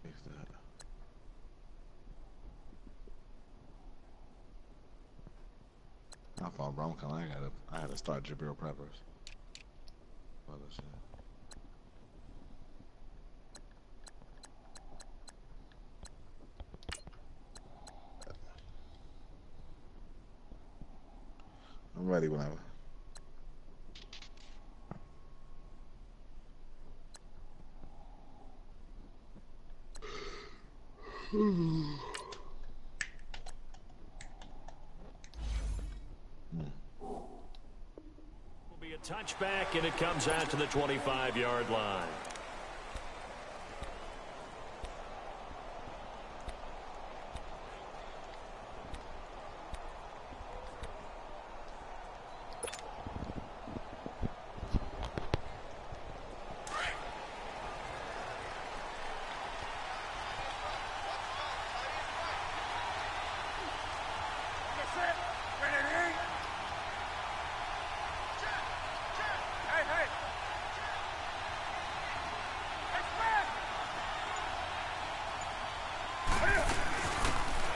Fix that. My fault, bro. I had to start Jabril Peppers. Other shit. I'm ready whenever. Will be a touchback, and it comes out to the 25-yard line.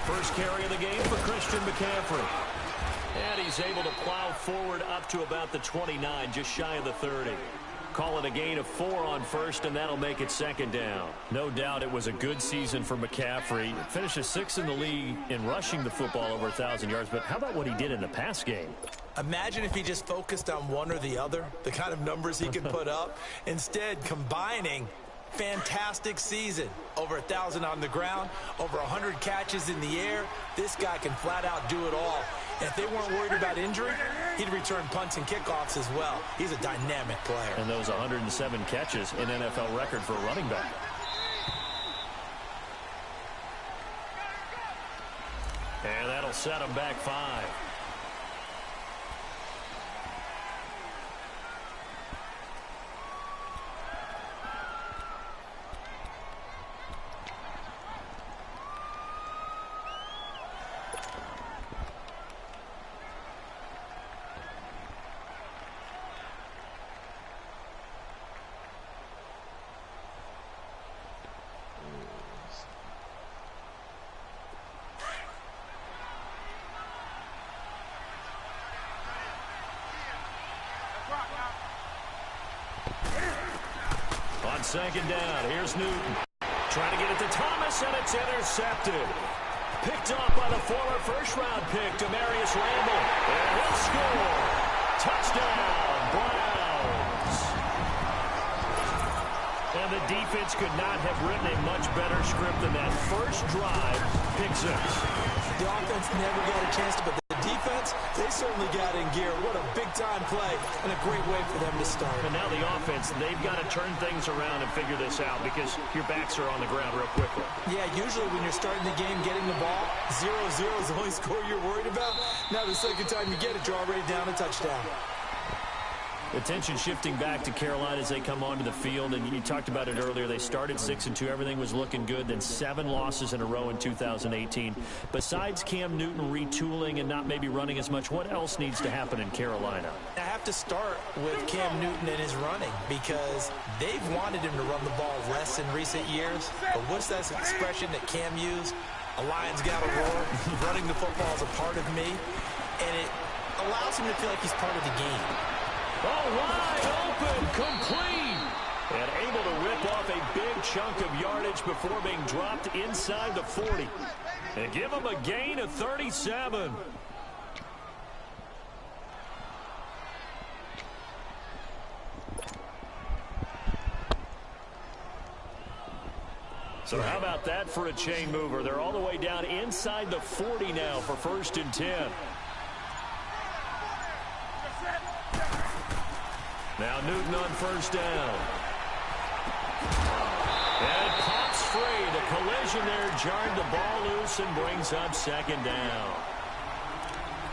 First carry of the game for Christian McCaffrey. And he's able to plow forward up to about the 29, just shy of the 30. Call it a gain of 4 on first, and that'll make it second down. No doubt it was a good season for McCaffrey. Finishes 6th in the league in rushing the football over 1,000 yards. But how about what he did in the pass game? Imagine if he just focused on one or the other, the kind of numbers he could put up. Instead, combining fantastic season. Over 1,000 on the ground, over 100 catches in the air. This guy can flat out do it all. And if they weren't worried about injury, he'd return punts and kickoffs as well. He's a dynamic player. And those 107 catches, an NFL record for a running back. And that'll set him back 5. On second down, here's Newton. Trying to get it to Thomas, and it's intercepted. Picked off by the former first-round pick, Demarius Randall. And he'll score. Touchdown, Browns. And the defense could not have written a much better script than that. First drive, pick 6. The offense never got a chance to, but the defense, they certainly got in gear. What a big-time play and a great way for them to start. And now the offense, they've got to turn things around and figure this out because your backs are on the ground real quickly. Yeah, usually when you're starting the game getting the ball, 0-0 is the only score you're worried about. Now the second time you get it, you're already down a touchdown. Attention shifting back to Carolina as they come onto the field, and you talked about it earlier. They started 6-2. Everything was looking good. Then 7 losses in a row in 2018. Besides Cam Newton retooling and not maybe running as much, what else needs to happen in Carolina? I have to start with Cam Newton and his running because they've wanted him to run the ball less in recent years. But what's that expression that Cam used? A lion's got to roar. Running the football is a part of me, and it allows him to feel like he's part of the game. Oh, wide open, complete, and able to rip off a big chunk of yardage before being dropped inside the 40. And give him a gain of 37. So how about that for a chain mover? They're all the way down inside the 40 now for 1st and 10. Now Newton on 1st down. And it pops free. The collision there jarred the ball loose and brings up 2nd down.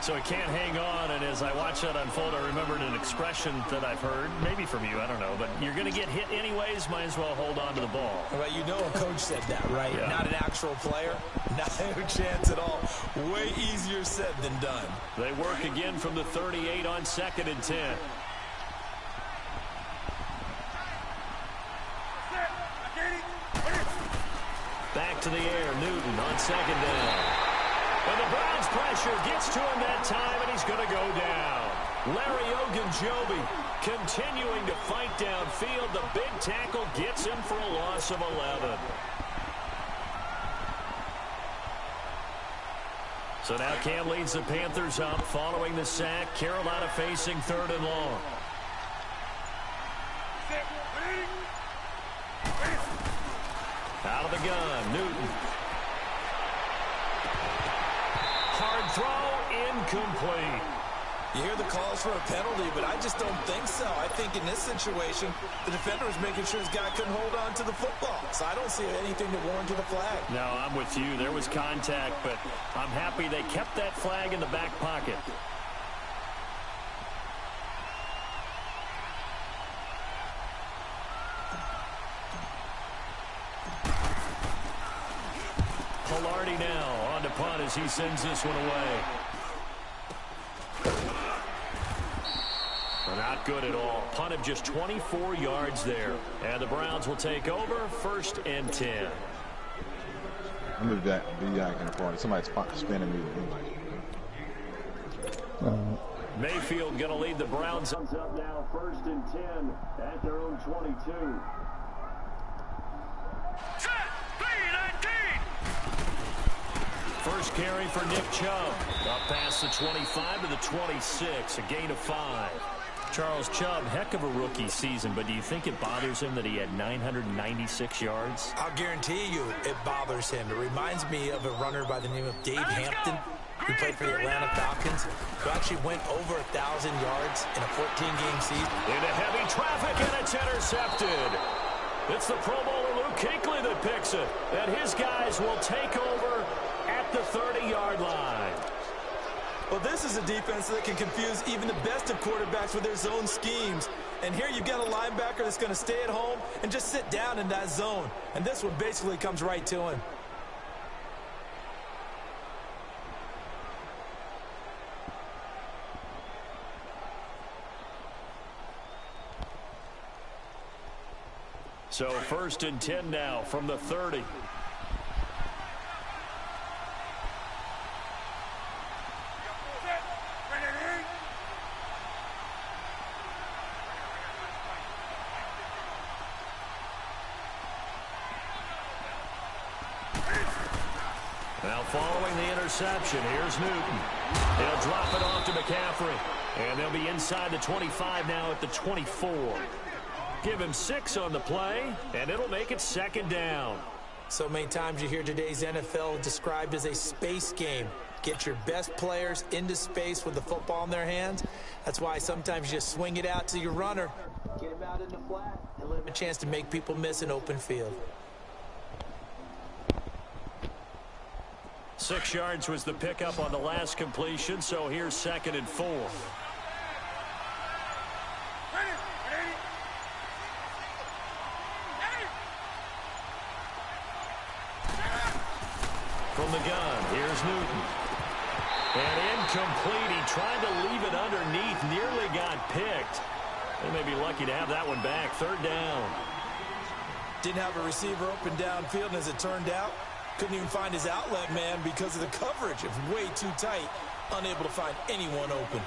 So he can't hang on, and as I watch that unfold, I remembered an expression that I've heard, maybe from you, I don't know, but you're going to get hit anyways, might as well hold on to the ball. Well, you know a coach said that, right? Yeah. Not an actual player. Not a chance at all. Way easier said than done. They work again from the 38 on 2nd and 10. in the air. Newton on second down. And the Browns' pressure gets to him that time, and he's going to go down. Larry Ogunjobi continuing to fight downfield. The big tackle gets him for a loss of 11. So now Cam leads the Panthers up following the sack. Carolina facing 3rd and long. Out of the gun, Newton. Hard throw, incomplete. You hear the calls for a penalty, but I just don't think so. I think in this situation, the defender was making sure his guy couldn't hold on to the football. So I don't see anything to warrant the flag. No, I'm with you. There was contact, but I'm happy they kept that flag in the back pocket. Palardy now on to punt as he sends this one away. Not good at all. Punt of just 24 yards there. And the Browns will take over 1st and 10. I moved that B.I. in the party. Somebody's spinning me with me. Mayfield going to lead the Browns up now 1st and 10 at their own 22. Set, 3-19. First carry for Nick Chubb. Up past the 25 to the 26. A gain of 5. Charles Chubb, heck of a rookie season, but do you think it bothers him that he had 996 yards? I'll guarantee you it bothers him. It reminds me of a runner by the name of Dave Hampton, who played for the Atlanta Falcons, who actually went over 1,000 yards in a 14-game season. Into heavy traffic, and it's intercepted. It's the Pro Bowler Luke Kuechly that picks it, and his guys will take over at the 30-yard line. Well, this is a defense that can confuse even the best of quarterbacks with their zone schemes. And here you've got a linebacker that's going to stay at home and just sit down in that zone. And this one basically comes right to him. So 1st and 10 now from the 30. Now following the interception, here's Newton. He'll drop it off to McCaffrey. And they'll be inside the 25 now at the 24. Give him 6 on the play, and it'll make it 2nd down. So many times you hear today's NFL described as a space game. Get your best players into space with the football in their hands. That's why sometimes you just swing it out to your runner. Get him out in the flat and let him a chance to make people miss an open field. 6 yards was the pickup on the last completion, so here's 2nd and 4. From the gun, here's Newton. And incomplete. He tried to leave it underneath, nearly got picked. They may be lucky to have that one back. 3rd down. Didn't have a receiver open downfield, and as it turned out, couldn't even find his outlet man because of the coverage. It was way too tight, unable to find anyone open.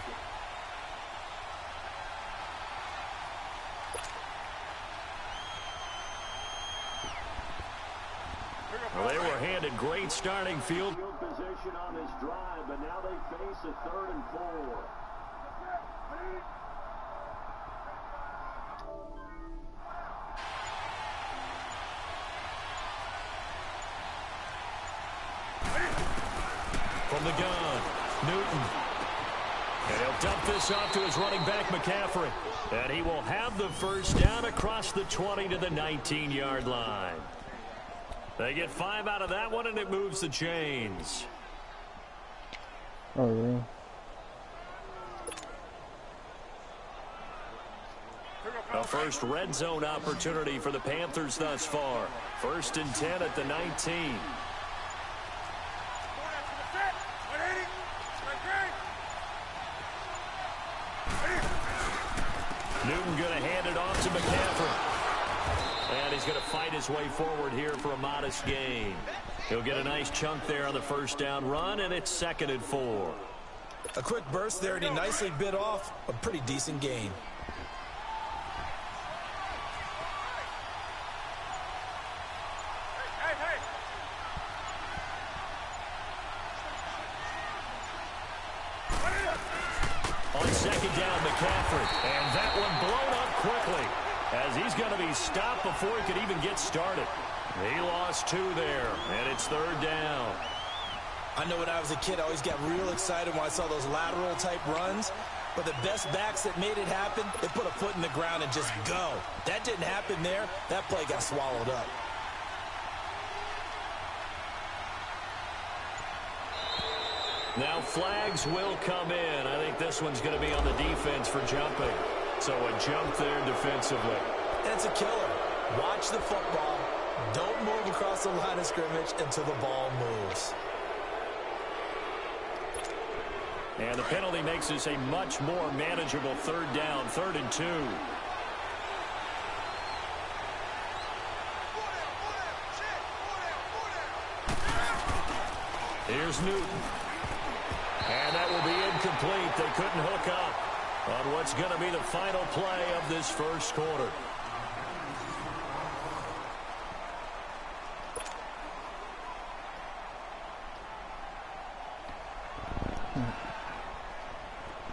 Well, they were handed great starting field position on this drive, but now they face a 3rd and 4. From the gun, Newton. And he'll dump this off to his running back, McCaffrey. And he will have the 1st down across the 20 to the 19-yard line. They get 5 out of that one, and it moves the chains. Oh, yeah. A first red zone opportunity for the Panthers thus far. 1st and 10 at the 19. Newton going to hand it off to McCaffrey. And he's going to fight his way forward here for a modest gain. He'll get a nice chunk there on the first down run, and it's 2nd and 4. A quick burst there, and he nicely bit off a pretty decent gain. On 2nd down, McCaffrey. And that one blown up quickly as he's going to be stopped before he could even get started. He lost 2 there, and it's 3rd down. I know when I was a kid, I always got real excited when I saw those lateral-type runs. But the best backs that made it happen, they put a foot in the ground and just go. That didn't happen there. That play got swallowed up. Now flags will come in. I think this one's going to be on the defense for jumping. So a jump there defensively. And it's a killer. Watch the football. Don't move across the line of scrimmage until the ball moves. And the penalty makes this a much more manageable 3rd down, 3rd and 2. Here's Newton. And that will be incomplete. They couldn't hook up on what's going to be the final play of this first quarter.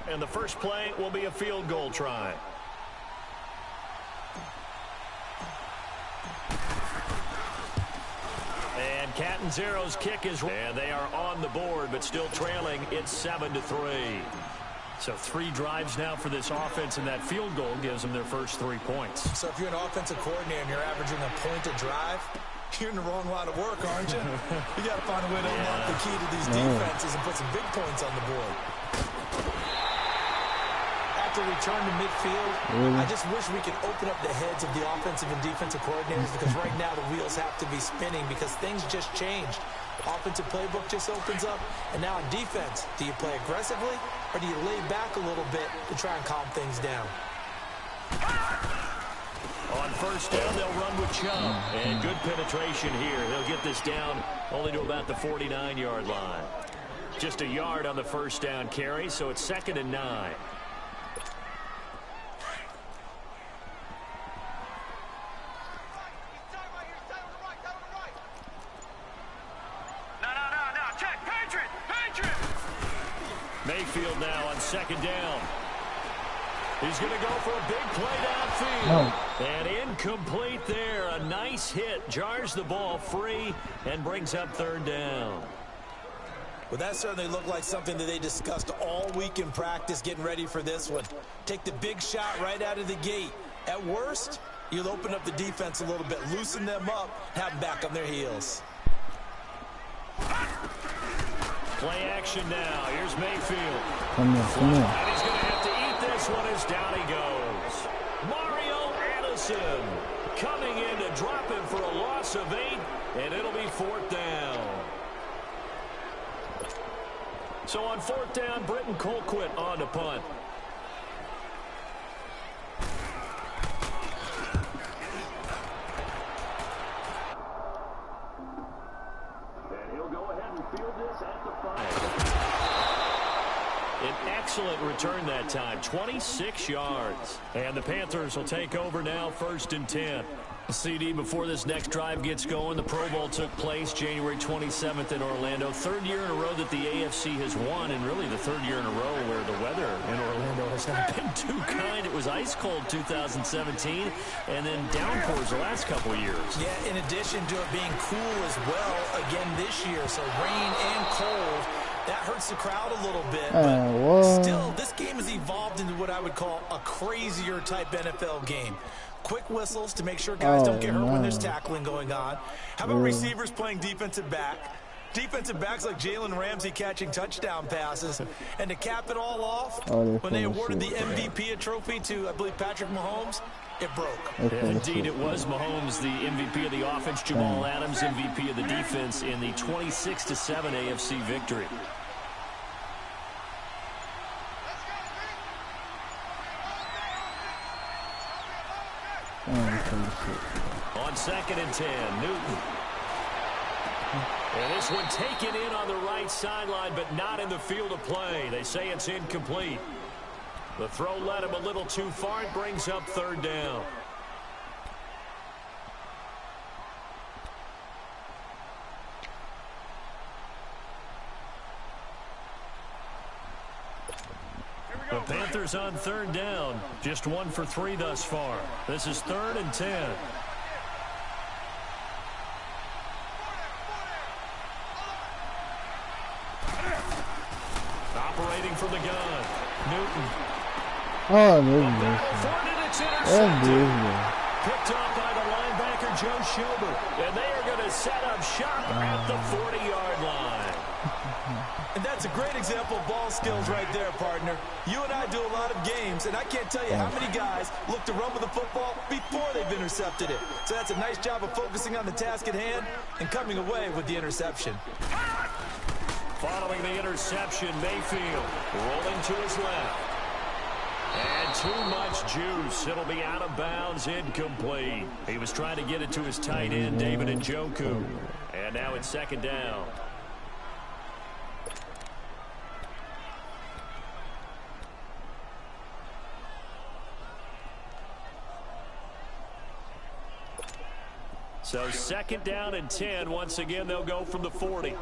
And the first play will be a field goal try. And Catanzaro's kick is... And they are on the board, but still trailing. It's 7-3. So 3 drives now for this offense, and that field goal gives them their first 3 points. So if you're an offensive coordinator and you're averaging a point a drive, you're in the wrong line of work, aren't you? You got to find a way to unlock the key to these defenses and put some big points on the board. To return to midfield, I just wish we could open up the heads of the offensive and defensive coordinators, because right now the wheels have to be spinning because things just changed. Offensive playbook just opens up, and now on defense, do you play aggressively or do you lay back a little bit to try and calm things down? On first down, they'll run with Chubb, and good penetration here. He'll get this down only to about the 49-yard line. Just a yard on the first down carry, so it's 2nd and 9. Mayfield now on 2nd down. He's going to go for a big play downfield. And incomplete there. A nice hit. Jars the ball free and brings up 3rd down. Well, that certainly looked like something that they discussed all week in practice getting ready for this one. Take the big shot right out of the gate. At worst, you'll open up the defense a little bit, loosen them up, have them back on their heels. Play action now. Here's Mayfield. Come here, come here. And he's going to have to eat this one as down he goes. Mario Addison coming in to drop him for a loss of 8, and it'll be 4th down. So on 4th down, Britton Colquitt on to punt. An excellent return that time, 26 yards. And the Panthers will take over now, 1st and 10. CD, before this next drive gets going, the Pro Bowl took place January 27th in Orlando. 3rd year in a row that the AFC has won, and really the 3rd year in a row where the weather in Orlando has not been too kind. It was ice cold 2017, and then downpours the last couple of years. Yeah, in addition to it being cool as well again this year, so rain and cold. That hurts the crowd a little bit, but still, this game has evolved into what I would call a crazier type NFL game. Quick whistles to make sure guys don't get hurt when there's tackling going on. How about receivers playing defensive back? Defensive backs like Jalen Ramsey catching touchdown passes. And to cap it all off, when they awarded the MVP trophy to, I believe, Patrick Mahomes, it broke. Yeah, indeed, it was Mahomes, the MVP of the offense, Jamal Adams, MVP of the defense in the 26-7 AFC victory. On 2nd and 10, Newton. And this one taken in on the right sideline, but not in the field of play. They say it's incomplete. The throw led him a little too far. It brings up 3rd down. The Panthers on 3rd down. Just 1 for 3 thus far. This is 3rd and 10. Operating from the gun. Newton. Oh, Picked up by the linebacker, Joe Schobert. And they are going to set up shop at the 40-yard line. And that's a great example of ball skills right there, partner. You and I do a lot of games, and I can't tell you how many guys look to run with the football before they've intercepted it. So that's a nice job of focusing on the task at hand and coming away with the interception. Following the interception, Mayfield rolling to his left. And too much juice. It'll be out of bounds, incomplete. He was trying to get it to his tight end, David Njoku. And now it's 2nd down. So 2nd down and 10. Once again, they'll go from the 40.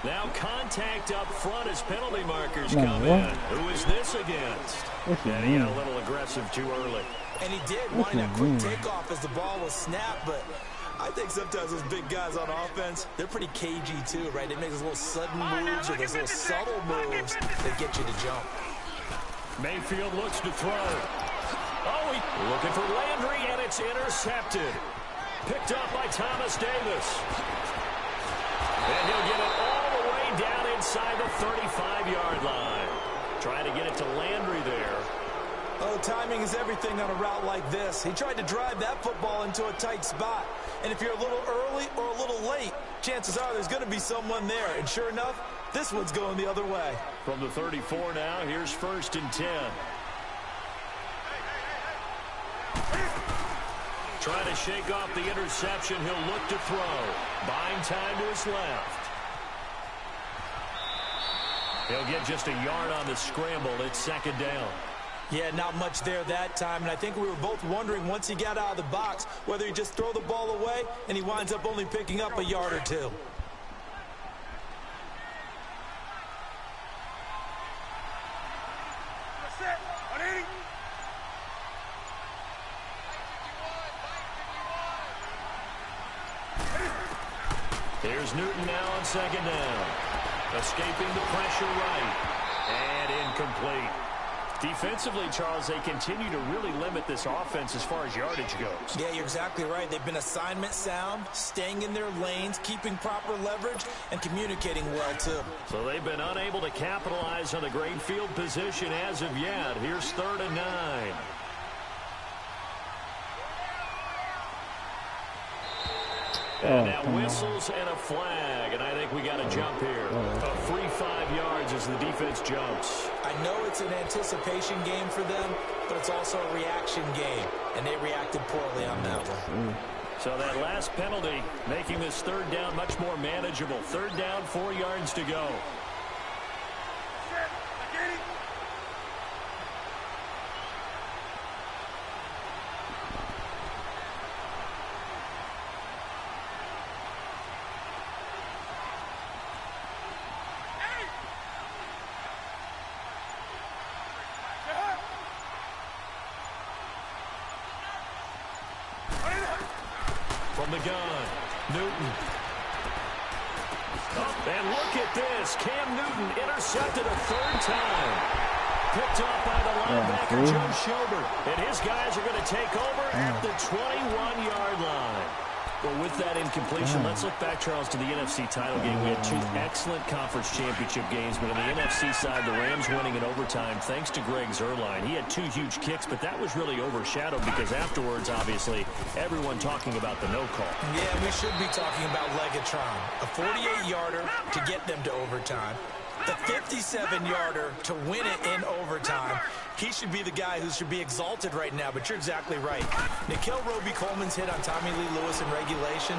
Now contact up front as penalty markers come in. Who is this against? And he got a little aggressive too early. And he did, wanting a quick takeoff as the ball was snapped, but I think sometimes those big guys on offense, they're pretty cagey too, right? They make those little sudden moves or those little subtle moves that get you to jump. Mayfield looks to throw. Oh, he's looking for Landry, and it's intercepted. Picked up by Thomas Davis. And he'll get it all the way down inside the 35-yard line. Trying to get it to Landry there. Oh, timing is everything on a route like this. He tried to drive that football into a tight spot. And if you're a little early or a little late, chances are there's going to be someone there. And sure enough, this one's going the other way. From the 34 now, here's 1st and 10. Trying to shake off the interception. He'll look to throw. Buying time to his left. He'll get just a yard on the scramble. It's 2nd down. Yeah, not much there that time. And I think we were both wondering once he got out of the box whether he just throw the ball away and he winds up only picking up a yard or 2. Here's Newton now on 2nd down. Escaping the pressure right. And incomplete. Defensively, Charles, they continue to really limit this offense as far as yardage goes. Yeah, you're exactly right. They've been assignment sound, staying in their lanes, keeping proper leverage, and communicating well, too. So they've been unable to capitalize on the great field position as of yet. Here's 3rd and 9. And now whistles and a flag, and I think we got a jump here. A free 5 yards as the defense jumps. I know it's an anticipation game for them, but it's also a reaction game, and they reacted poorly on that one. So that last penalty making this 3rd down much more manageable. 3rd down, 4 yards to go. From the gun, Newton. And look at this. Cam Newton intercepted a 3rd time. Picked up by the linebacker, Joe Schobert. And his guys are going to take over at the 21-yard line. Well, with that incompletion, let's look back, Charles, to the NFC title game. We had 2 excellent conference championship games, but on the NFC side, the Rams winning in overtime thanks to Greg Zuerlein. He had 2 huge kicks, but that was really overshadowed because afterwards, obviously, everyone talking about the no call. Yeah, we should be talking about Legatron. A 48-yarder to get them to overtime. The 57-yarder to win it in overtime. He should be the guy who should be exalted right now, but you're exactly right. Nikhil Roby-Coleman's hit on Tommy Lee Lewis in regulation.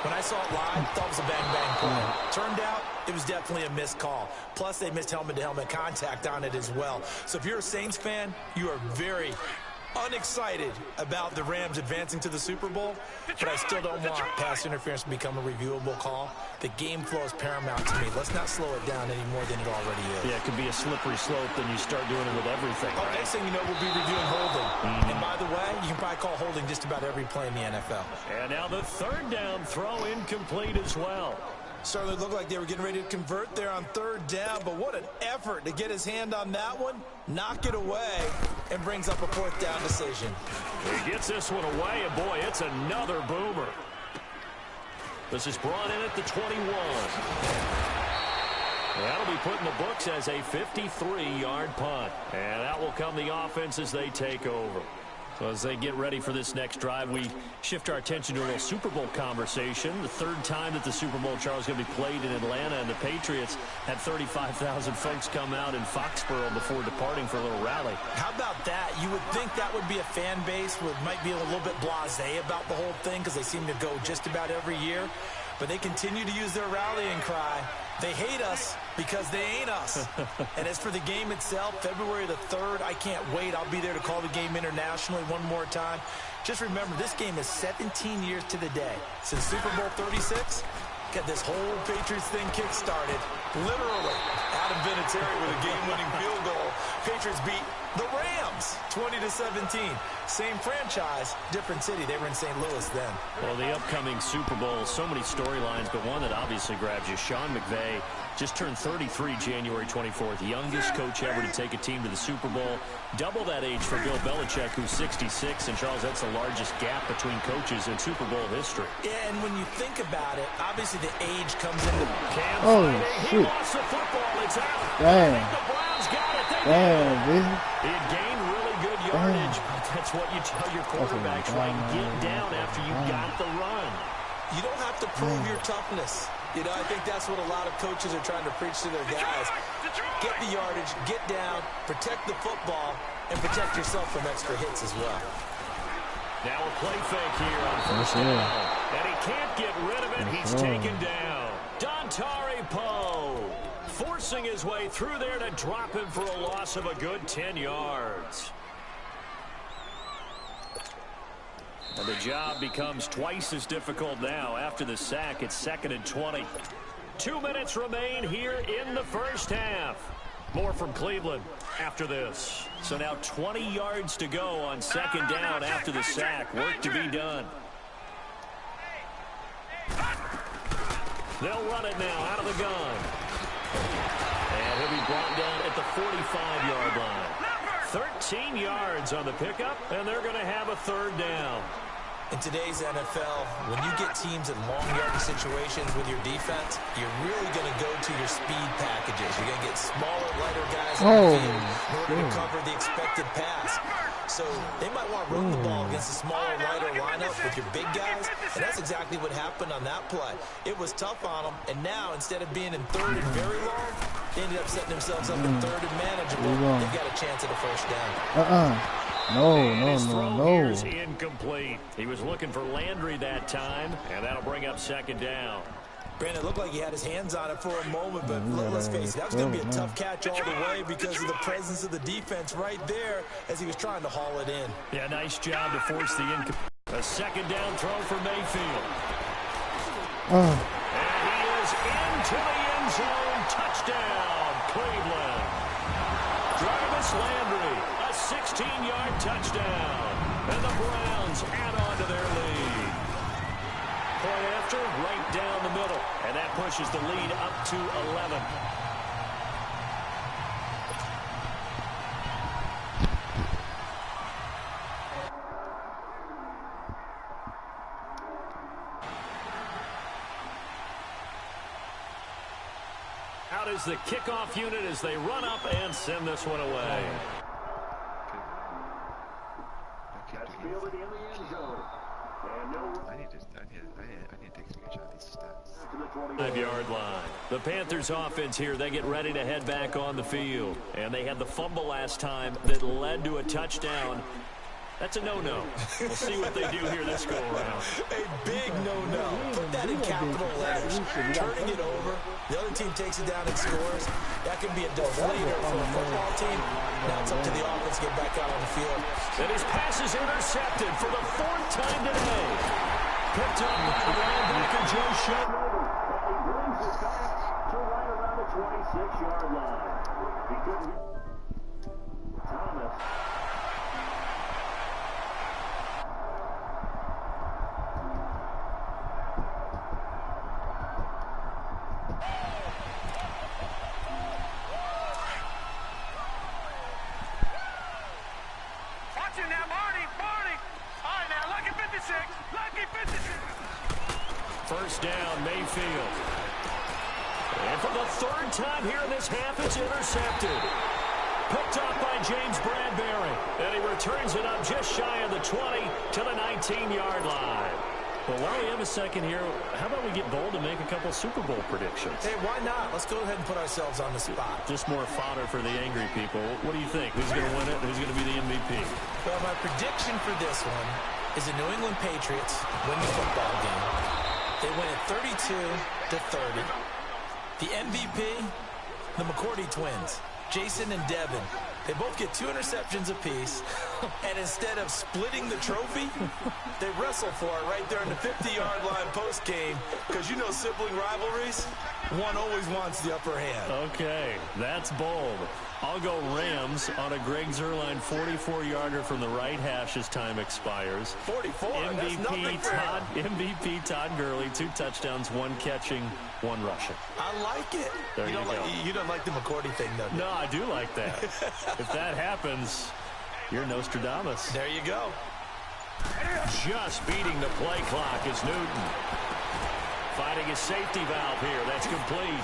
When I saw it live, I thought it was a bang-bang play. Turned out, it was definitely a missed call. Plus, they missed helmet-to-helmet contact on it as well. So if you're a Saints fan, you are very unexcited about the Rams advancing to the Super Bowl, but I still don't want pass interference to become a reviewable call. The game flow is paramount to me. Let's not slow it down any more than it already is. Yeah, it could be a slippery slope, then you start doing it with everything. Oh, right? Next thing you know, we'll be reviewing holding. And by the way, you can probably call holding just about every play in the NFL. And now the third down throw incomplete as well. Certainly looked like they were getting ready to convert there on third down, but what an effort to get his hand on that one, knock it away, and brings up a fourth down decision. He gets this one away, and boy, it's another boomer. This is brought in at the 21. That'll be put in the books as a 53-yard punt. And out will come the offense as they take over. So as they get ready for this next drive, we shift our attention to a little Super Bowl conversation. The third time that the Super Bowl, Charles, is going to be played in Atlanta, and the Patriots had 35,000 folks come out in Foxborough before departing for a little rally. How about that? You would think that would be a fan base that might be a little bit blasé about the whole thing because they seem to go just about every year. But they continue to use their rallying cry. They hate us because they ain't us. And as for the game itself, February the 3rd, I can't wait. I'll be there to call the game internationally one more time. Just remember, this game is 17 years to the day since Super Bowl 36. Got this whole Patriots thing kick-started. Literally, Adam Vinatieri with a game-winning field goal. Patriots beat the Rams 20-17. Same franchise, different city. They were in St. Louis then. Well, the upcoming Super Bowl, so many storylines, but one that obviously grabs you. Sean McVay just turned 33 January 24th, youngest coach ever to take a team to the Super Bowl. Double that age for Bill Belichick, who's 66. And, Charles, that's the largest gap between coaches in Super Bowl history. Yeah, and when you think about it, obviously the age comes into... Oh, shoot. He lost the football. It's out. Damn. The Browns got it. Damn, dude. He had gained really good yardage, but that's what you tell your quarterbacks, right? Get down after you got the run. You don't have to prove your toughness. You know, I think that's what a lot of coaches are trying to preach to their guys. Get the yardage, get down, protect the football, and protect yourself from extra hits as well. Now a play fake here on first down. And he can't get rid of it. He's taken down. Dontari Poe forcing his way through there to drop him for a loss of a good 10 yards. And the job becomes twice as difficult now. After the sack, it's 2nd and 20. 2 minutes remain here in the first half. More from Cleveland after this. So now 20 yards to go on 2nd down after the sack. Work to be done. They'll run it now out of the gun. And he'll be brought down at the 45-yard line. 13 yards on the pickup, and they're going to have a 3rd down. In today's NFL, when you get teams in long yardage situations with your defense, you're really going to go to your speed packages. You're going to get smaller, lighter guys in the field in order to cover the expected pass. So they might want to run the ball against a smaller, lighter lineup with your big guys, and that's exactly what happened on that play. It was tough on them, and now instead of being in 3rd and very long, they ended up setting themselves up in 3rd and manageable. They've got a chance at a first down. No. Incomplete. He was looking for Landry that time, and that'll bring up 2nd down. Brandon, it looked like he had his hands on it for a moment, but let's face it, that was going to be a tough catch all the way because of the presence of the defense right there as he was trying to haul it in. Yeah, nice job to force the a 2nd down throw for Mayfield. And he is into the end zone. Touchdown, Cleveland. Jarvis Landry, a 16-yard touchdown. And the Browns add on to their lead. Point after, right down the middle. And that pushes the lead up to 11. Out is the kickoff unit as they run up and send this one away. I need to take a screenshot of these stats. 5-yard line. The Panthers offense here, they get ready to head back on the field. And they had the fumble last time that led to a touchdown. That's a no-no. We'll see what they do here this go-around. A big no-no. Put that in capital letters. Turning it over. The other team takes it down and scores. That can be a deflator for a football team. Now it's up to the offense to get back out on the field. And his pass is intercepted for the 4th time today. Picked up by the linebacker, Joe Shep. He brings it back to right around the 26-yard line. He couldn't. Thomas. First down, Mayfield. And for the 3rd time here in this half, it's intercepted. Picked up by James Bradbury. And he returns it up just shy of the 20 to the 19-yard line. Well, while we have a second here, how about we get bold and make a couple Super Bowl predictions? Hey, why not? Let's go ahead and put ourselves on the spot. Just more fodder for the angry people. What do you think? Who's going to win it? Who's going to be the MVP? Well, my prediction for this one is the New England Patriots win the football game. They win it 32-30. The MVP, the McCourty twins, Jason and Devin. They both get 2 interceptions apiece. And instead of splitting the trophy, they wrestle for it right there in the 50-yard line post-game. Because you know sibling rivalries, one always wants the upper hand. Okay, that's bold. I'll go Rams on a Greg Zuerlein 44-yarder from the right hash as time expires. 44, MVP Todd Gurley, 2 touchdowns, 1 catching, 1 rushing. I like it. There you go. You don't like the McCourty thing, though, do you? No, I do like that. If that happens, you're Nostradamus. There you go. Just beating the play clock is Newton. Finding his safety valve here. That's complete.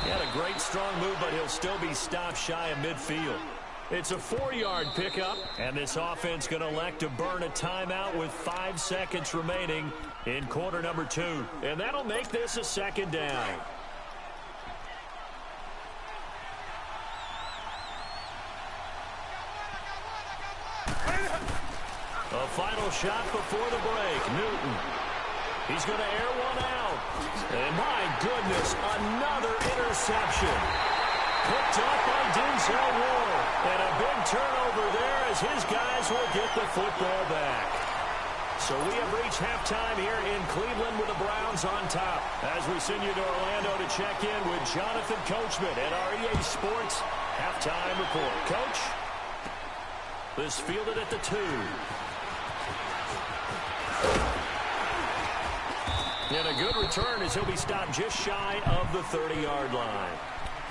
He had a great strong move, but he'll still be stopped shy of midfield. It's a 4-yard pickup, and this offense going to elect to burn a timeout with 5 seconds remaining in quarter number 2. And that'll make this a 2nd down. A final shot before the break. Newton. He's going to air one out. And my goodness, another interception. Picked up by Denzel Ward. And a big turnover there as his guys will get the football back. So we have reached halftime here in Cleveland with the Browns on top. As we send you to Orlando to check in with Jonathan Coachman at our EA Sports halftime report. Coach, this fielded at the 2. And a good return as he'll be stopped just shy of the 30-yard line.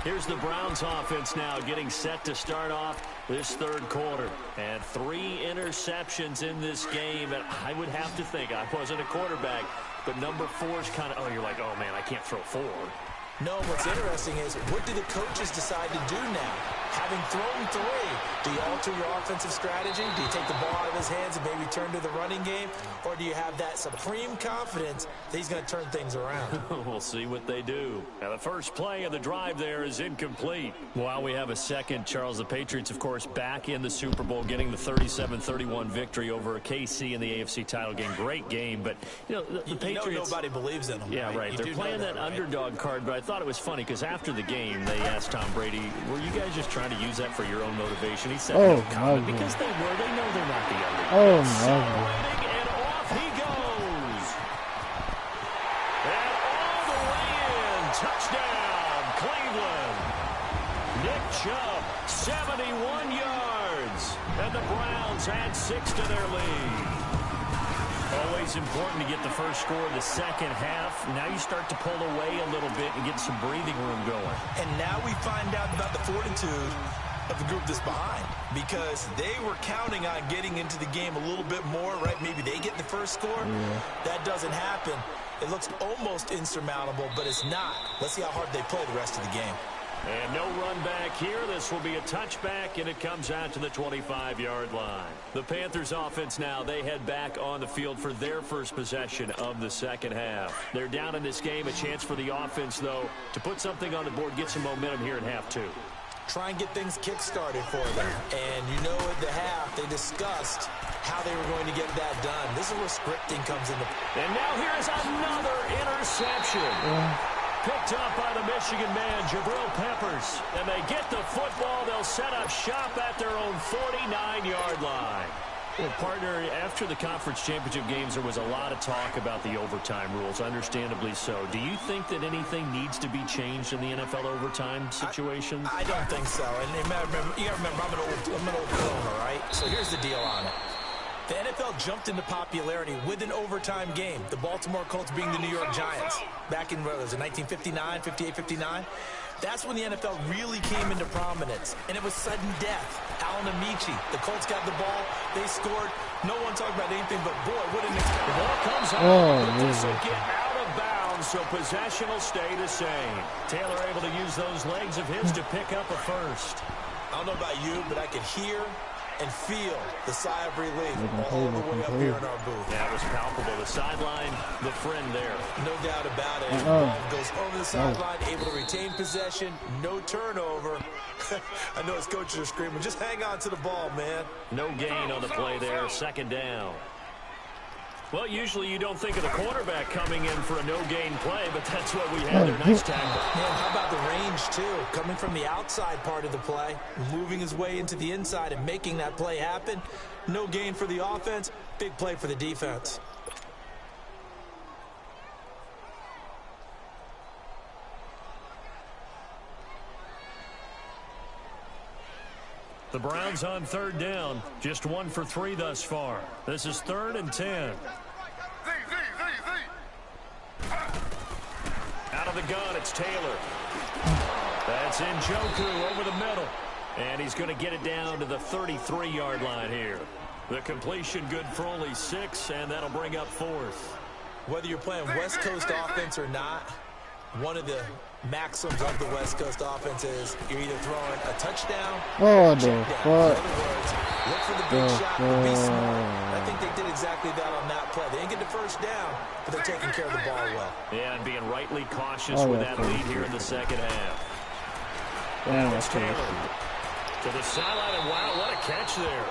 Here's the Browns offense now getting set to start off this 3rd quarter. And 3 interceptions in this game. And I would have to think, I wasn't a quarterback, but number 4 is kind of, oh, you're like, oh, man, I can't throw 4. No, what's interesting is what do the coaches decide to do now? Having thrown 3, do you alter your offensive strategy? Do you take the ball out of his hands and maybe turn to the running game? Or do you have that supreme confidence that he's going to turn things around? We'll see what they do. Now, the first play of the drive there is incomplete. While we have a second, Charles, the Patriots, of course, back in the Super Bowl, getting the 37-31 victory over KC in the AFC title game. Great game, but, you know, the Patriots... You know nobody believes in them, Yeah, right. They're playing that underdog card, but I thought it was funny because after the game, they asked Tom Brady, were you guys just trying to use that for your own motivation? He said, no comment, because they were. They know they're not the underdog. Oh, my God. And off he goes. And all the way in. Touchdown, Cleveland. Nick Chubb, 71 yards. And the Browns add 6 to their lead. Always important to get the first score of the second half. Now you start to pull away a little bit and get some breathing room going. And now we find out about the fortitude of the group that's behind, because they were counting on getting into the game a little bit more, right? Maybe they get the first score. That doesn't happen. It looks almost insurmountable, but it's not. Let's see how hard they play the rest of the game. And no run back here. This will be a touchback, and it comes out to the 25-yard line. The Panthers offense now, they head back on the field for their first possession of the second half. They're down in this game. A chance for the offense, though, to put something on the board, get some momentum here in half two. Try and get things kick-started for them. And you know at the half, they discussed how they were going to get that done. This is where scripting comes into play. And now here is another interception. Picked up by the Michigan man, Jabril Peppers. And they get the football. They'll set up shop at their own 49-yard line. Well, partner, after the conference championship games, there was a lot of talk about the overtime rules, understandably so. Do you think that anything needs to be changed in the NFL overtime situation? I don't think so. And you got to remember, I'm an old owner, right? So here's the deal on it. The NFL jumped into popularity with an overtime game, the Baltimore Colts being the New York Giants. Back in, what was it, 1959, 58, 59? That's when the NFL really came into prominence, and it was sudden death. Alan Amici, the Colts got the ball, they scored. No one talked about anything, but boy, what an experience. The ball comes out, but this will get out of bounds, so possession will stay the same. Taylor able to use those legs of his to pick up a first. I don't know about you, but I could hear and feel the sigh of relief all the way up here in our booth. Yeah, it was palpable. The sideline, the friend there. No doubt about it. Ball goes over the sideline, able to retain possession, no turnover. I know his coaches are screaming, just hang on to the ball, man. No gain on the play there, second down. Well, usually you don't think of the quarterback coming in for a no-gain play, but that's what we had there. Nice tackle. Man, how about the range, too? Coming from the outside part of the play, moving his way into the inside and making that play happen. No gain for the offense, big play for the defense. The Browns on third down, just 1 for 3 thus far. This is 3rd and 10. Out of the gun, it's Taylor. That's Njoku over the middle. And he's going to get it down to the 33-yard line here. The completion good for only 6, and that'll bring up 4th. Whether you're playing West Coast offense or not, one of the maxims of the West Coast offense is you're either throwing a touchdown or a check down. In other words, look for the big shot and be smart. I think they did exactly that on that play. They didn't get the first down, but they're taking care of the ball well. Yeah, and being rightly cautious with that lead here in the second half. Now it's Taylor to the sideline, and wow, what a catch there.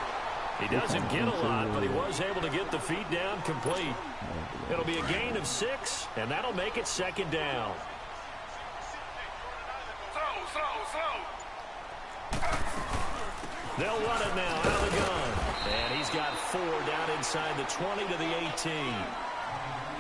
He doesn't get a lot, but he was able to get the feet down complete. It'll be a gain of 6, and that'll make it second down. They'll run it now out of the gun. And he's got 4 down inside the 20 to the 18.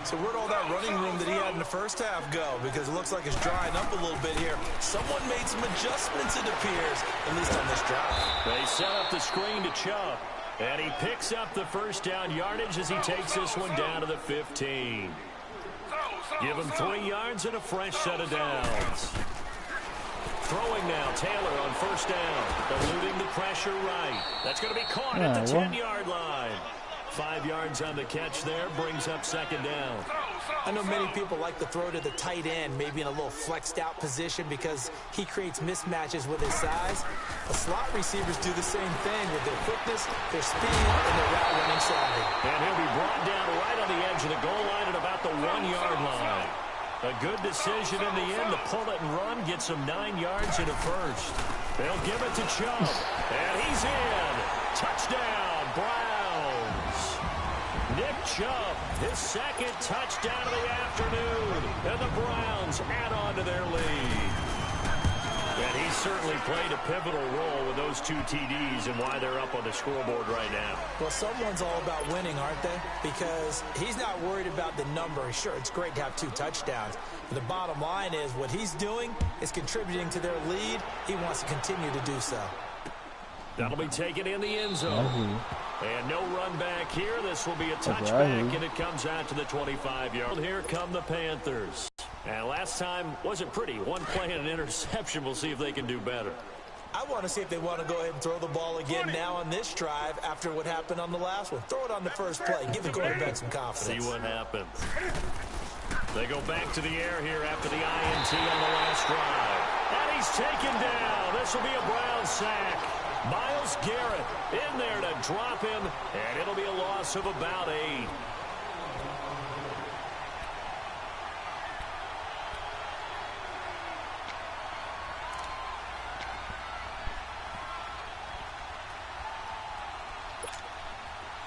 So where'd all that running room that he had in the first half go? Because it looks like it's drying up a little bit here. Someone made some adjustments, it appears, at least on this drive. They set up the screen to Chubb. And he picks up the first down yardage as he takes this one down to the 15. Give him 3 yards and a fresh set of downs. Throwing now, Taylor on first down. Eluding the pressure right. That's going to be caught at the 10-yard line. 5 yards on the catch there, brings up second down. I know many people like to throw to the tight end, maybe in a little flexed out position because he creates mismatches with his size. The slot receivers do the same thing with their quickness, their speed, and their route running savvy. And he'll be brought down right on the edge of the goal line at about the 1-yard line. A good decision in the end to pull it and run, get some 9 yards and a first. They'll give it to Chubb, and he's in. Touchdown, Browns. Nick Chubb, his second touchdown of the afternoon, and the Browns add on to their lead. And he certainly played a pivotal role with those 2 TDs and why they're up on the scoreboard right now. Well, someone's all about winning, aren't they? Because he's not worried about the number. Sure, it's great to have 2 touchdowns. But the bottom line is what he's doing is contributing to their lead. He wants to continue to do so. That'll be taken in the end zone. And no run back here. This will be a touchback, and it comes out to the 25-yard. Here come the Panthers. And last time wasn't pretty. 1 play and an interception. We'll see if they can do better. I want to see if they want to go ahead and throw the ball again now on this drive after what happened on the last one. Throw it on the first play. Give the quarterback some confidence. See what happens. They go back to the air here after the INT on the last drive. And he's taken down. This will be a Brown sack. Myles Garrett in there to drop him, and it'll be a loss of about 8.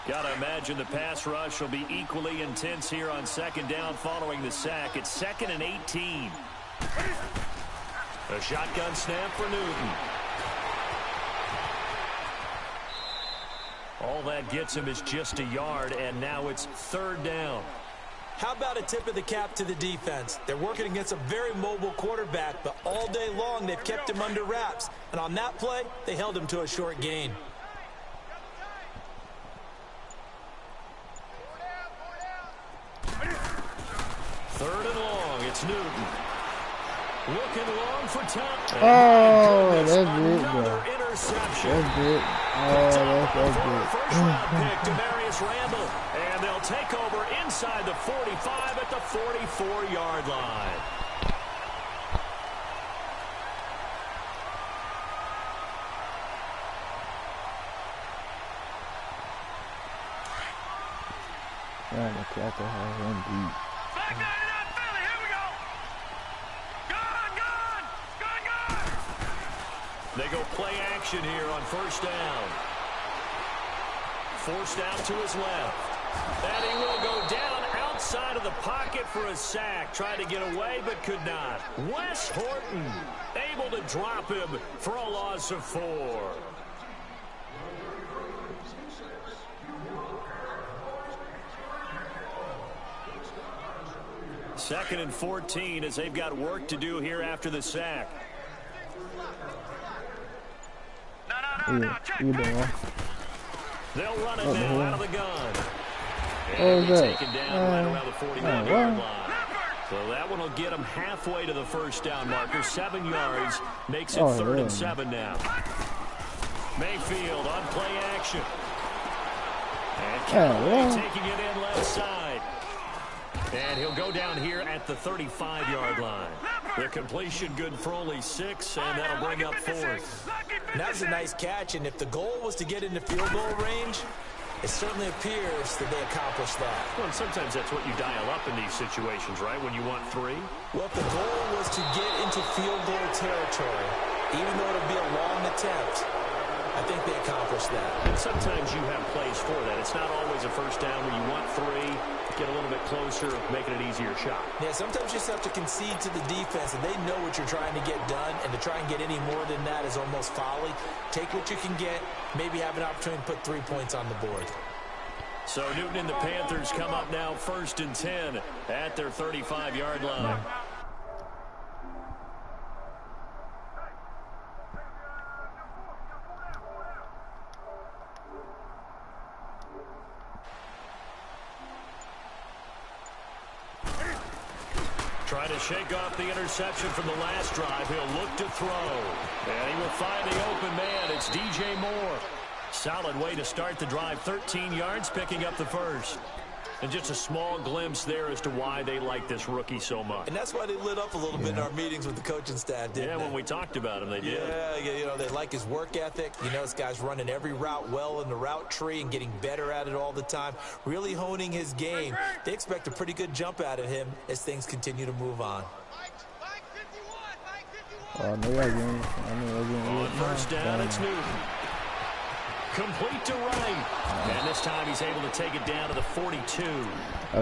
Got to imagine the pass rush will be equally intense here on second down following the sack. It's 2nd and 18. A shotgun snap for Newton. All that gets him is just a yard, and now it's 3rd down. How about a tip of the cap to the defense? They're working against a very mobile quarterback, but all day long they've kept him under wraps. And on that play, they held him to a short gain. Third and long, it's Newton. Looking long for touch. Oh, that's big, bro. Another interception. That's big. Oh, that's big. First round pick, Demarius Randall. And they'll take over inside the 45 at the 44-yard line. Trying to catch a high and deep. Flag 99 Philly, here we go. Gun. They go play action here on first down. Forced out to his left. And he will go down outside of the pocket for a sack. Tried to get away but could not. Wes Horton able to drop him for a loss of 4. Second and 14 as they've got work to do here after the sack. You doing? They'll run it now out of the gun. What was that? Taken down right around the 41-yard line. So that one will get them halfway to the first down marker. 7 yards makes it 3rd and 7 now. Mayfield on play action. And Callaway taking it in left side. And he'll go down here at the 35-yard line. The completion good for only 6, and that'll bring up 4th. That's a nice catch, and if the goal was to get into field goal range, it certainly appears that they accomplished that. Well, and sometimes that's what you dial up in these situations, right, when you want 3? Well, if the goal was to get into field goal territory, even though it'll be a long attempt, I think they accomplished that. And sometimes you have plays for that. It's not always a first down where you want 3, get a little bit closer, make it an easier shot. Yeah, sometimes you just have to concede to the defense, and they know what you're trying to get done, and to try and get any more than that is almost folly. Take what you can get, maybe have an opportunity to put 3 points on the board. So Newton and the Panthers come up now 1st and 10 at their 35-yard line. Trying to shake off the interception from the last drive. He'll look to throw. And he will find the open man. It's DJ Moore. Solid way to start the drive. 13 yards, picking up the first. And just a small glimpse there as to why they like this rookie so much. And that's why they lit up a little bit in our meetings with the coaching staff, didn't they? When we talked about him, they did. Yeah, you know, they like his work ethic. You know, this guy's running every route well in the route tree and getting better at it all the time, really honing his game. They expect a pretty good jump out of him as things continue to move on. On first down, it's Newton. Complete to right. And this time he's able to take it down to the 42.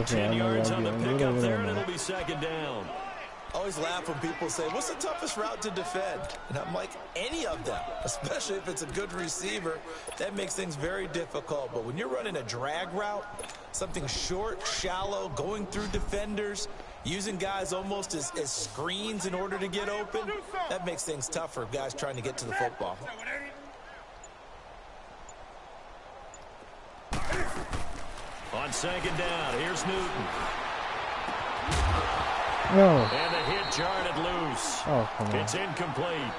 10 yards on the pickup there, and it'll be 2nd down. I always laugh when people say, what's the toughest route to defend? And I'm like, any of them, especially if it's a good receiver. That makes things very difficult. But when you're running a drag route, something short, shallow, going through defenders, using guys almost as screens in order to get open, that makes things tougher, guys trying to get to the football. On 2nd down, here's Newton. No. And the hit jarred it loose. Oh, come on. It's incomplete.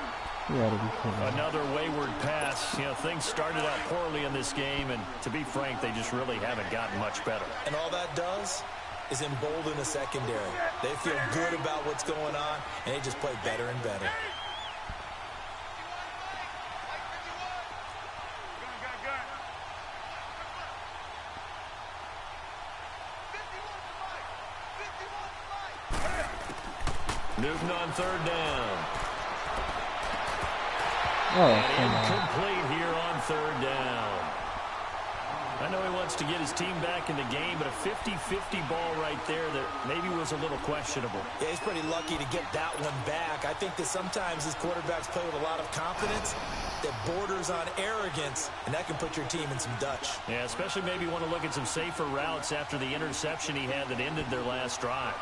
You gotta be kidding. Another wayward pass. You know, things started out poorly in this game, and to be frank, they just really haven't gotten much better. And all that does is embolden the secondary. They feel good about what's going on, and they just play better and better. Newton on third down. Oh, Incomplete here on third down. I know he wants to get his team back in the game, but a 50-50 ball right there that maybe was a little questionable. Yeah, he's pretty lucky to get that one back. I think that sometimes these quarterbacks play with a lot of confidence that borders on arrogance, and that can put your team in some Dutch. Yeah, especially maybe want to look at some safer routes after the interception he had that ended their last drive.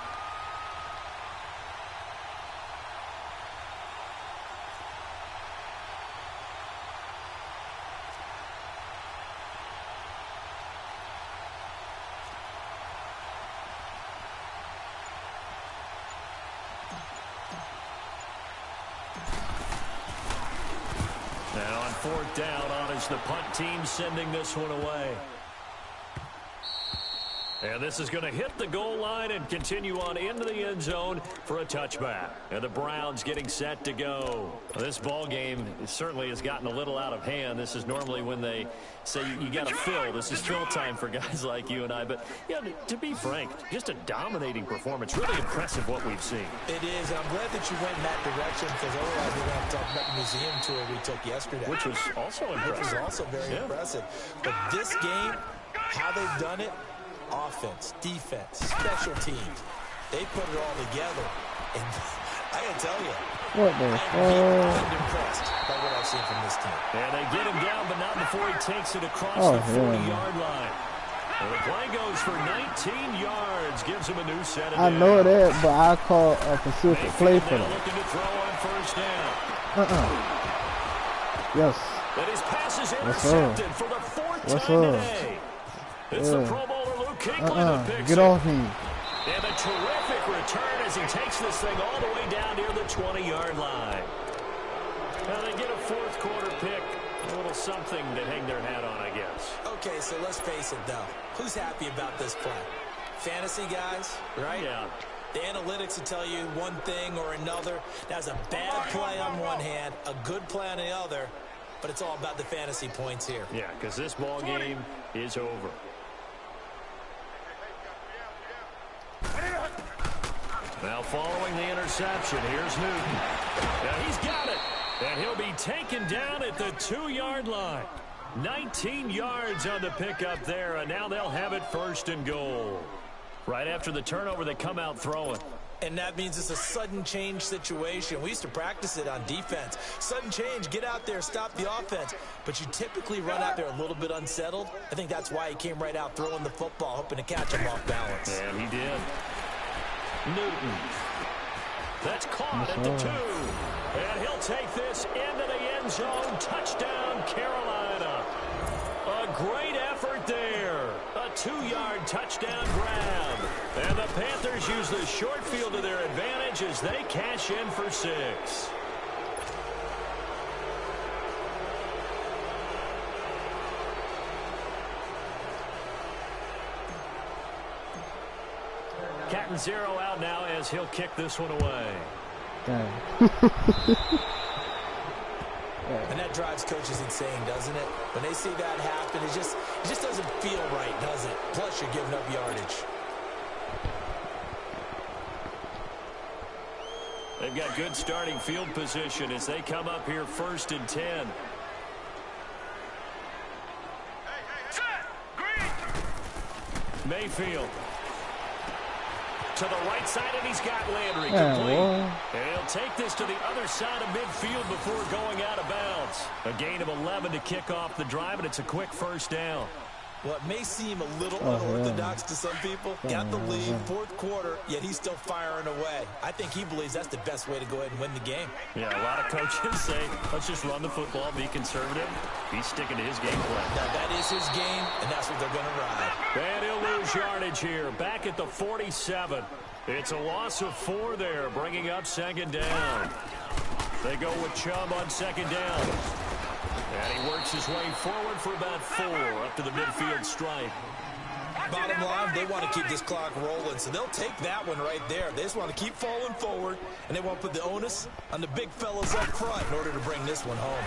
And on fourth down, on is the punt team sending this one away. And this is going to hit the goal line and continue on into the end zone for a touchback. And the Browns getting set to go. This ball game certainly has gotten a little out of hand. This is normally when they say you got to fill. This is fill time for guys like you and I. But, yeah, to be frank, just a dominating performance. Really impressive what we've seen. It is. And I'm glad that you went in that direction because otherwise we're going to talk about the museum tour we took yesterday. Which was also impressive. Which was also very impressive. But this game, how they've done it, offense, defense, special teams. They put it all together. And I got to tell you, what the I'm impressed by what I've seen from this team. And they get him down, but not before he takes it across the 40-yard line. And the play goes for 19 yards, gives him a new set of I know that, but I call a specific play for that. Looking to throw on first down. Yes. But his pass is intercepted for the fourth time today. It's the Pro Bowler Luke Kuechly that picks Get off me. And a terrific return as he takes this thing all the way down near the 20-yard line. Now they get a fourth quarter pick. A little something to hang their hat on, I guess. Okay, so let's face it, though. Who's happy about this play? Fantasy guys, right? Yeah. The analytics will tell you one thing or another. That's a bad play on one hand, a good play on the other, but it's all about the fantasy points here. Yeah, because this ball game is over. Now following the interception, here's Newton. Now he's got it, and he'll be taken down at the 2-yard line. 19 yards on the pickup there, and now they'll have it first and goal. Right after the turnover, they come out throwing. And that means it's a sudden change situation. We used to practice it on defense. Sudden change, get out there, stop the offense. But you typically run out there a little bit unsettled. I think that's why he came right out throwing the football, hoping to catch him off balance. And he did. Newton. That's caught at the 2. And he'll take this into the end zone. Touchdown, Carolina. A great effort there. A 2-yard touchdown grab. And the Panthers use the short field to their advantage as they cash in for 6. Captain Zero out now as he'll kick this one away. And that drives coaches insane, doesn't it? When they see that happen, it just doesn't feel right, does it? Plus, you're giving up yardage. They've got good starting field position as they come up here 1st and 10. Mayfield. To the right side, and he's got Landry complete. And he'll take this to the other side of midfield before going out of bounds. A gain of 11 to kick off the drive, and it's a quick first down. Well, it may seem a little unorthodox to some people. Got the lead, 4th quarter, yet he's still firing away. I think he believes that's the best way to go ahead and win the game. Yeah, a lot of coaches say, let's just run the football, be conservative. He's sticking to his game plan. Now, that is his game, and that's what they're going to ride. And he'll lose yardage here, back at the 47. It's a loss of 4 there, bringing up 2nd down. They go with Chubb on 2nd down. And he works his way forward for about 4 up to the midfield stripe. Bottom line, they want to keep this clock rolling, so they'll take that one right there. They just want to keep falling forward, and they want to put the onus on the big fellas up front in order to bring this one home.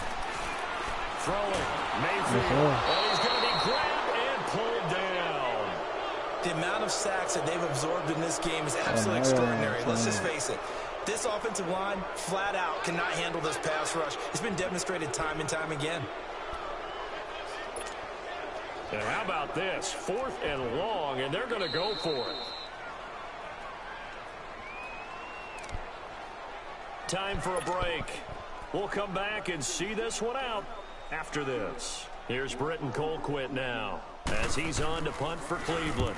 Throwing, Mayfield. And he's going to be grabbed and pulled down. The amount of sacks that they've absorbed in this game is absolutely extraordinary. Let's just face it. This offensive line, flat out, cannot handle this pass rush. It's been demonstrated time and time again. And how about this? 4th and long, and they're going to go for it. Time for a break. We'll come back and see this one out after this. Here's Britton Colquitt now as he's on to punt for Cleveland.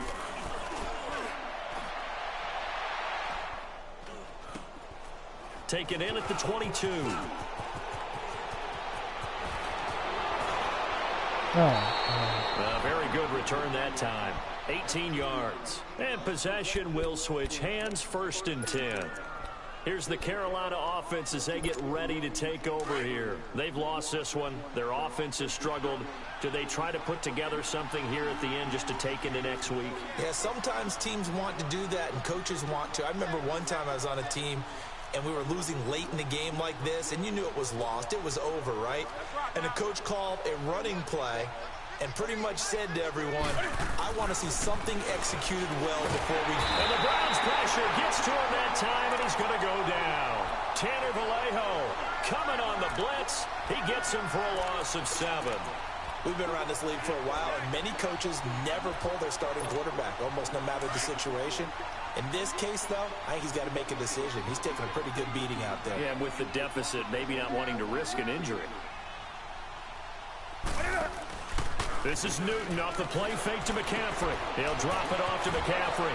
Taken in at the 22. A very good return that time. 18 yards. And possession will switch hands, 1st and 10. Here's the Carolina offense as they get ready to take over here. They've lost this one. Their offense has struggled. Do they try to put together something here at the end just to take into next week? Yeah, sometimes teams want to do that and coaches want to. I remember one time I was on a team and we were losing late in the game like this, and you knew it was lost. It was over, right? And the coach called a running play and pretty much said to everyone, I want to see something executed well before we... And the Browns pressure gets to him that time, and he's going to go down. Tanner Vallejo coming on the blitz. He gets him for a loss of 7. We've been around this league for a while, and many coaches never pull their starting quarterback, almost no matter the situation. In this case, though, I think he's got to make a decision. He's taking a pretty good beating out there. Yeah, with the deficit, maybe not wanting to risk an injury. This is Newton off the play fake to McCaffrey. He'll drop it off to McCaffrey.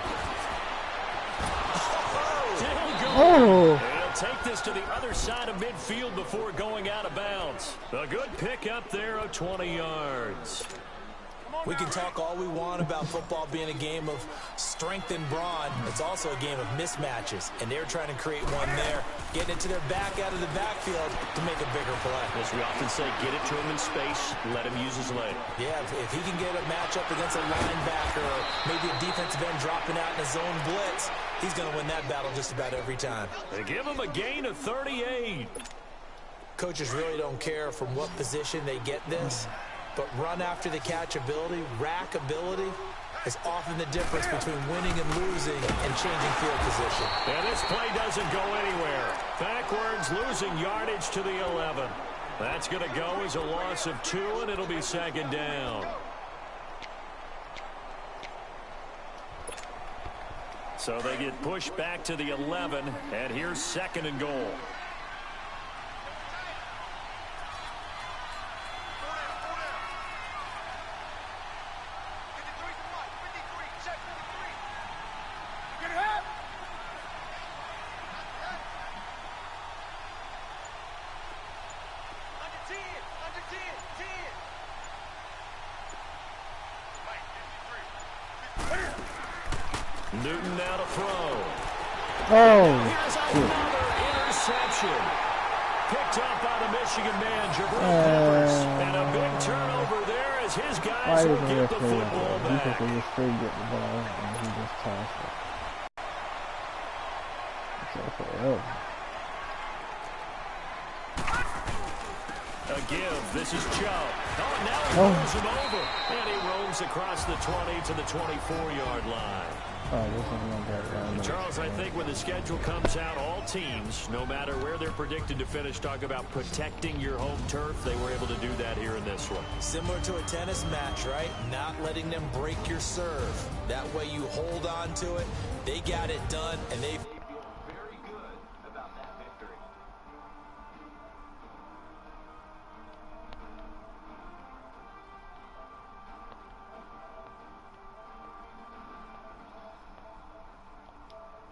Oh! He'll take this to the other side of midfield before going out of bounds. A good pickup there of 20 yards. We can talk all we want about football being a game of strength and brawn. It's also a game of mismatches, and they're trying to create one there, getting it to their back out of the backfield to make a bigger play. As we often say, get it to him in space, let him use his leg. Yeah, if he can get a matchup against a linebacker or maybe a defensive end dropping out in a zone blitz, he's going to win that battle just about every time. They give him a gain of 38. Coaches really don't care from what position they get this. But run after the catch ability, rack ability, is often the difference between winning and losing and changing field position. And this play doesn't go anywhere. Backwards, losing yardage to the 11. That's going to go as a loss of 2, and it'll be 2nd down. So they get pushed back to the 11, and here's 2nd and goal. Newton now to throw. Here's another interception. Picked up by the Michigan man, Jabril Peppers. And a big turnover there as his guys will get the football back. He just free get the ball and he just tossed it. A give. This is Chubb. Oh, and now he rolls him over. And he roams across the 20 to the 24-yard line. Charles, I think when the schedule comes out, all teams, no matter where they're predicted to finish, talk about protecting your home turf. They were able to do that here in this one. Similar to a tennis match, right? Not letting them break your serve. That way you hold on to it. They got it done, and they feel very good about that victory.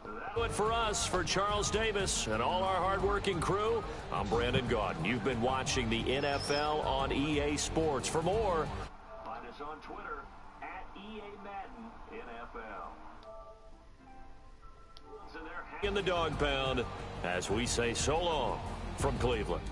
That'll do it for us, for Charles Davis and all our hardworking crew. I'm Brandon Gaudin. You've been watching the NFL on EA Sports. For more, find us on Twitter at EA Madden NFL. In the dog pound, as we say so long from Cleveland.